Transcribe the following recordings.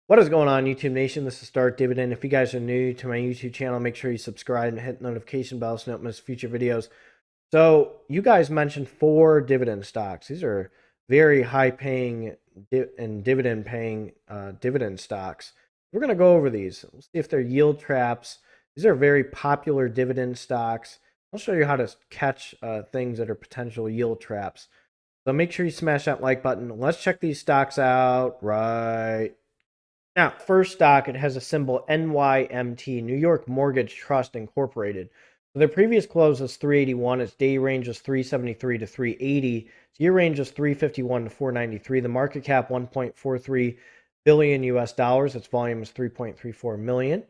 What is going on, YouTube Nation? This is Darth Dividend. If you guys are new to my YouTube channel, make sure you subscribe and hit the notification bell so you don't miss future videos. So, you guys mentioned 4 dividend stocks. These are very high paying and dividend paying dividend stocks. We're going to go over these. We'll see if they're yield traps. These are very popular dividend stocks. I'll show you how to catch things that are potential yield traps. So, make sure you smash that like button. Let's check these stocks out right now. First stock, it has a symbol NYMT, New York Mortgage Trust Incorporated. So their previous close was 381. Its day range was 373 to 380. Its year range was 351 to 493. The market cap 1.43 billion US dollars. Its volume is 3.34 million.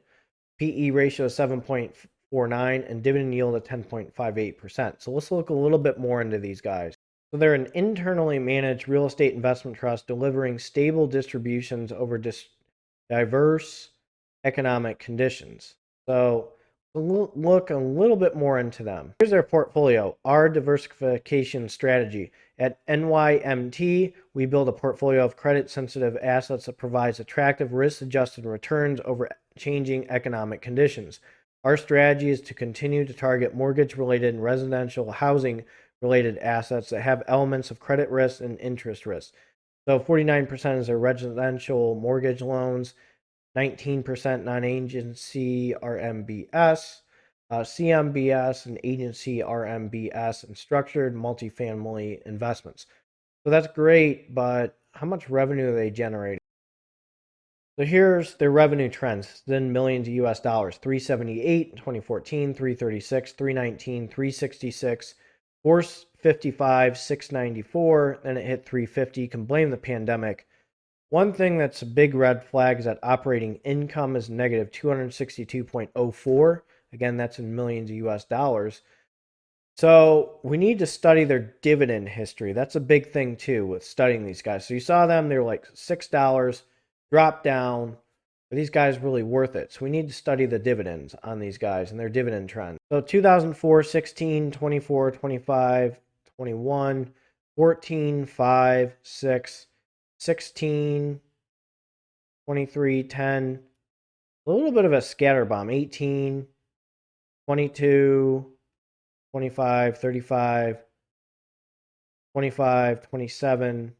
PE ratio is 7.49 and dividend yield at 10.58%. So let's look a little bit more into these guys. So they're an internally managed real estate investment trust delivering stable distributions over diverse economic conditions. So we'll look a little bit more into them. Here's their portfolio, our diversification strategy. At NYMT, we build a portfolio of credit-sensitive assets that provides attractive risk-adjusted returns over changing economic conditions. Our strategy is to continue to target mortgage-related and residential housing-related assets that have elements of credit risk and interest risk. So 49% is their residential mortgage loans, 19% non-agency RMBS, CMBS, and agency RMBS, and structured multifamily investments. So that's great, but how much revenue are they generating? So here's their revenue trends in millions of US dollars. 378 in 2014, 336, 319, 366, 455, 694, then it hit 350. You can blame the pandemic. One thing that's a big red flag is that operating income is negative 262.04. Again, that's in millions of US dollars. So we need to study their dividend history. That's a big thing too with studying these guys. So you saw them, they were like $6, dropped down. Are these guys really worth it? So we need to study the dividends on these guys and their dividend trend. So 2004, 16, 24, 25, 21, 14, 5, 6, 16, 23, 10. A little bit of a scatter bomb. 18, 22, 25, 35, 25, 27,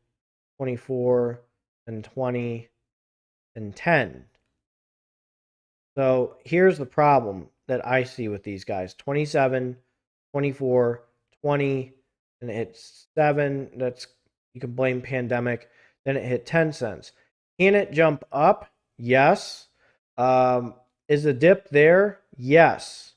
24, and 20, and 10. So here's the problem that I see with these guys. 27, 24, 20, and it's 7. That's, you can blame pandemic. Then it hit 10 cents. Can it jump up? Yes. Is the dip there? Yes.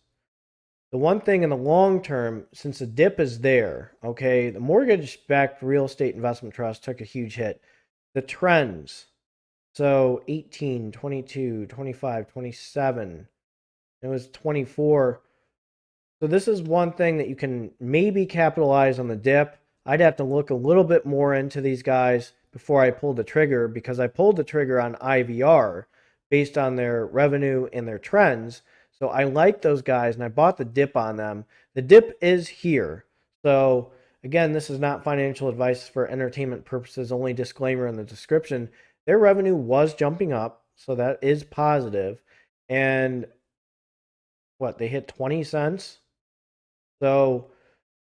The one thing in the long term, since the dip is there, okay, the mortgage-backed real estate investment trust took a huge hit. The trends, so 18, 22, 25, 27, it was 24. So this is one thing that you can maybe capitalize on the dip. I'd have to look a little bit more into these guys before I pulled the trigger, because I pulled the trigger on IVR based on their revenue and their trends. So I like those guys and I bought the dip on them. The dip is here. So again, this is not financial advice for entertainment purposes, only disclaimer in the description. Their revenue was jumping up, so that is positive. And what, they hit 20 cents? So,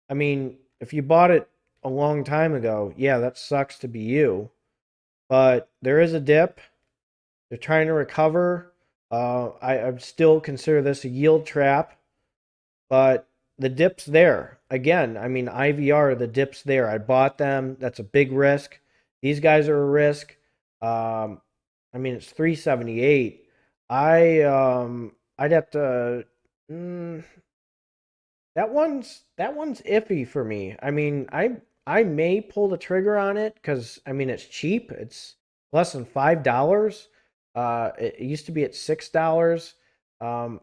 I mean, if you bought it a long time ago, yeah, that sucks to be you. But there is a dip. They're trying to recover. I still consider this a yield trap, but the dip's there. Again, I mean, IVR, the dip's there. I bought them. That's a big risk. These guys are a risk. I mean, it's 378. I'd have to. That one's iffy for me. I mean, I may pull the trigger on it because I mean it's cheap. It's less than $5. It used to be at $6. Um,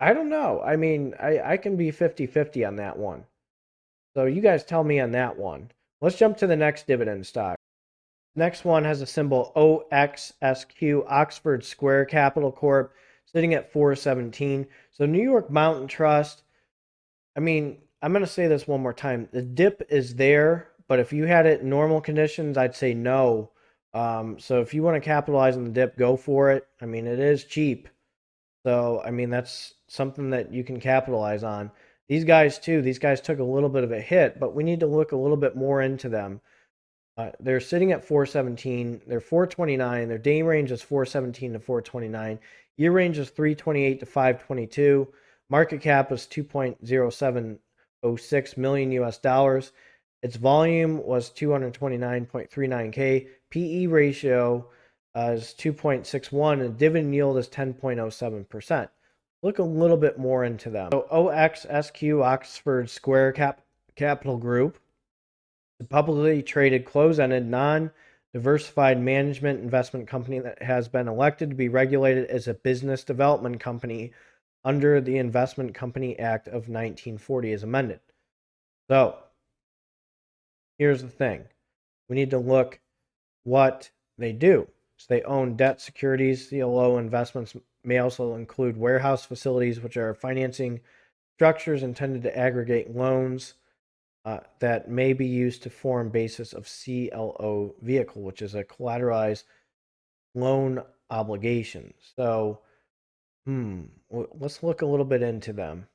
I don't know. I mean, I can be 50-50 on that one. So you guys tell me on that one. Let's jump to the next dividend stock. Next one has a symbol OXSQ, Oxford Square Capital Corp, sitting at 417. So New York Mountain Trust, I mean, I'm going to say this one more time. The dip is there, but if you had it in normal conditions, I'd say no. So if you want to capitalize on the dip, go for it. I mean, it is cheap. So, I mean, that's something that you can capitalize on. These guys, too, these guys took a little bit of a hit, but we need to look a little bit more into them. They're sitting at 417. They're 429. Their day range is 417 to 429. Year range is 328 to 522. Market cap is 2.0706 million US dollars. Its volume was 229.39K. PE ratio is 2.61 and dividend yield is 10.07%. Look a little bit more into them. So OXSQ, Oxford Square Capital Group, a publicly traded close-ended non-diversified management investment company that has been elected to be regulated as a business development company under the Investment Company Act of 1940 as amended. So here's the thing. We need to look what they do. So they own debt securities. CLO investments may also include warehouse facilities, which are financing structures intended to aggregate loans that may be used to form basis of CLO vehicle, which is a collateralized loan obligation. So, let's look a little bit into them.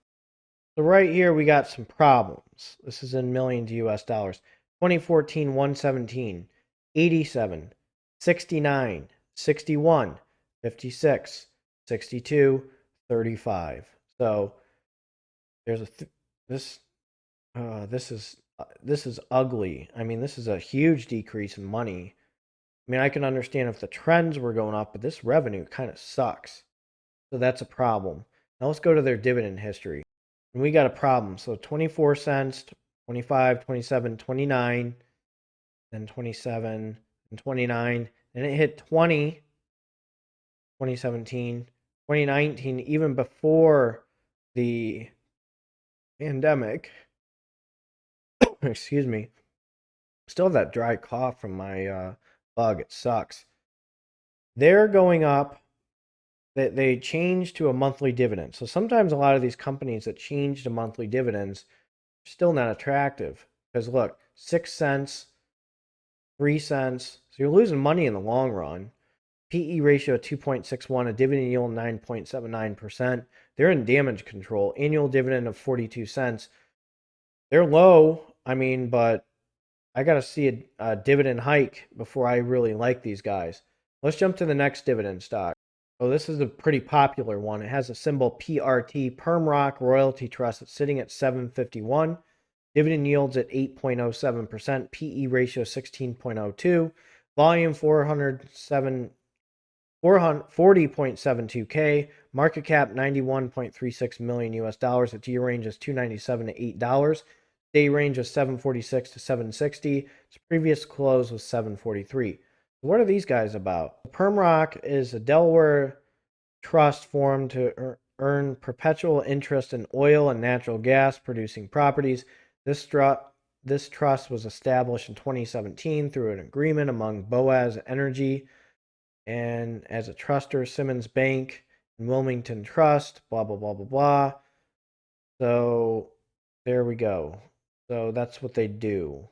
So right here we got some problems. This is in millions US dollars. 2014 117, 87, 69, 61, 56, 62, 35. So there's this is ugly. I mean, this is a huge decrease in money. I mean, I can understand if the trends were going up, but this revenue kind of sucks. So that's a problem. Now let's go to their dividend history. And we got a problem. So 24 cents, 25, 27, 29, then 27 and 29. And it hit 20, 2017, 2019, even before the pandemic. Excuse me. Still have that dry cough from my bug. It sucks. They're going up. They changed to a monthly dividend. So sometimes a lot of these companies that change to monthly dividends are still not attractive. Because look, 6 cents, 3 cents. So you're losing money in the long run. PE ratio 2.61, a dividend yield 9.79%. They're in damage control. Annual dividend of 42 cents. They're low, I mean, but I got to see a dividend hike before I really like these guys. Let's jump to the next dividend stock. Oh, this is a pretty popular one. It has a symbol PRT, Permrock Royalty Trust. It's sitting at 751. Dividend yields at 8.07%. PE ratio 16.02. Volume 40.72K. Market cap 91.36 million US dollars. Its year range is 297 to $8. Day range is 746 to 760. Its previous close was 743. What are these guys about? Permrock is a Delaware trust formed to earn perpetual interest in oil and natural gas producing properties. This trust was established in 2017 through an agreement among Boaz Energy and as a truster, Simmons Bank and Wilmington Trust, blah, blah, blah, blah, blah. So there we go. So that's what they do.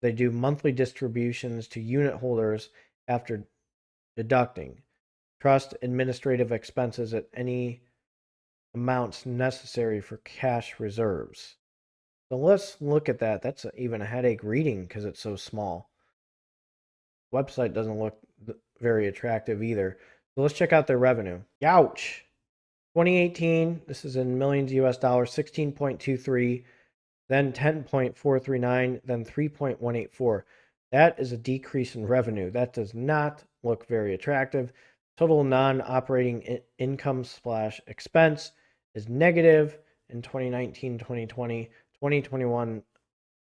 They do monthly distributions to unit holders after deducting trust administrative expenses at any amounts necessary for cash reserves. So let's look at that. That's even a headache reading because it's so small. Website doesn't look very attractive either. So let's check out their revenue. Youch. 2018, this is in millions US dollars, 16.23, then 10.439, then 3.184. That is a decrease in revenue. That does not look very attractive. Total non-operating income / expense is negative in 2019, 2020, 2021,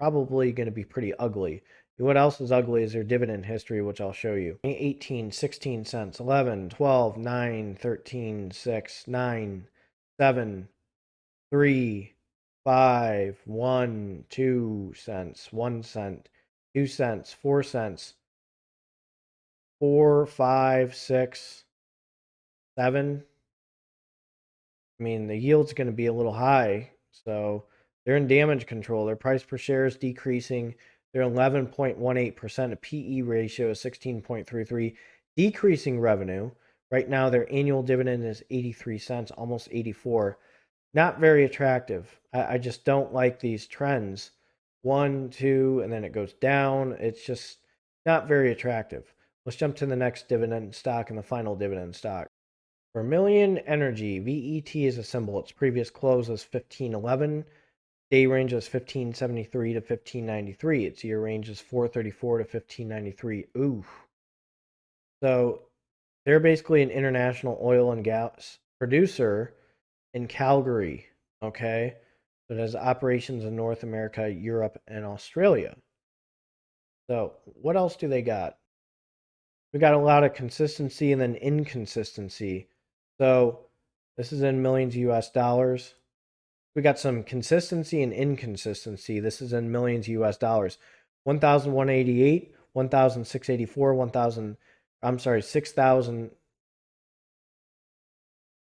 probably going to be pretty ugly. What else is ugly is their dividend history, which I'll show you. 18, 16 cents, 11, 12, 9, 13, 6, 9, 7, 3, 5, 1, 2 cents, 1 cent, 2 cents, 4 cents, 4, 5, 6, 7. I mean, the yield's going to be a little high, so they're in damage control. Their price per share is decreasing. They're 11.18%. A PE ratio is 16.33. Decreasing revenue. Right now, their annual dividend is 83 cents, almost 84. Not very attractive. I just don't like these trends. One, two, and then it goes down. It's just not very attractive. Let's jump to the next dividend stock and the final dividend stock. Vermilion Energy, VET is a symbol. Its previous close was 1511. Day range is 1573 to 1593. Its year range is 434 to 1593. Ooh. So they're basically an international oil and gas producer in Calgary. Okay. So it has operations in North America, Europe, and Australia. So what else do they got? We got a lot of consistency and then inconsistency. So this is in millions US dollars. We got some consistency and inconsistency. This is in millions US dollars. 1,188, 1,684, 1,000, I'm sorry, 6,000.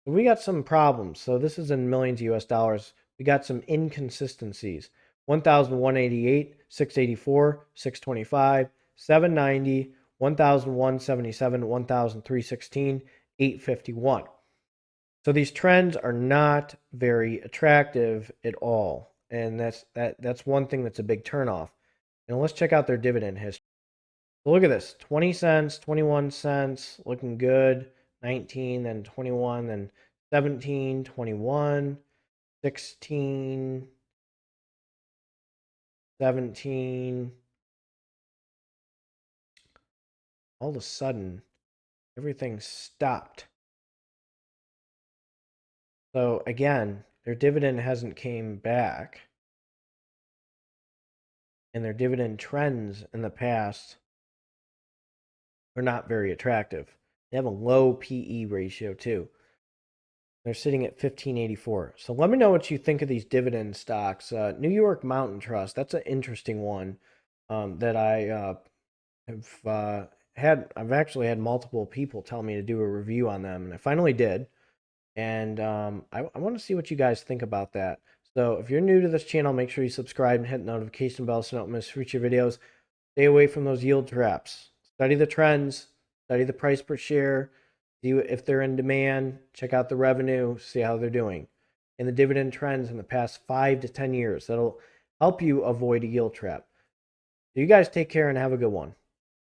We got some problems. So this is in millions US dollars. We got some inconsistencies. 1,188, 684, 625, 790, 1,177, 1,316, 851. So these trends are not very attractive at all. And that's one thing that's a big turnoff. And let's check out their dividend history. So look at this. 20 cents, 21 cents, looking good. 19, then 21, then 17, 21, 16, 17. All of a sudden, everything stopped. So again, their dividend hasn't came back. And their dividend trends in the past are not very attractive. They have a low PE ratio too. They're sitting at 1584. So let me know what you think of these dividend stocks. New York Mountain Trust, that's an interesting one that I have had. I've actually had multiple people tell me to do a review on them, and I finally did. And I want to see what you guys think about that. So if you're new to this channel, make sure you subscribe and hit the notification bell so you don't miss future videos. Stay away from those yield traps. Study the trends, study the price per share, see if they're in demand, check out the revenue, see how they're doing. And the dividend trends in the past 5 to 10 years. That'll help you avoid a yield trap. So you guys take care and have a good one.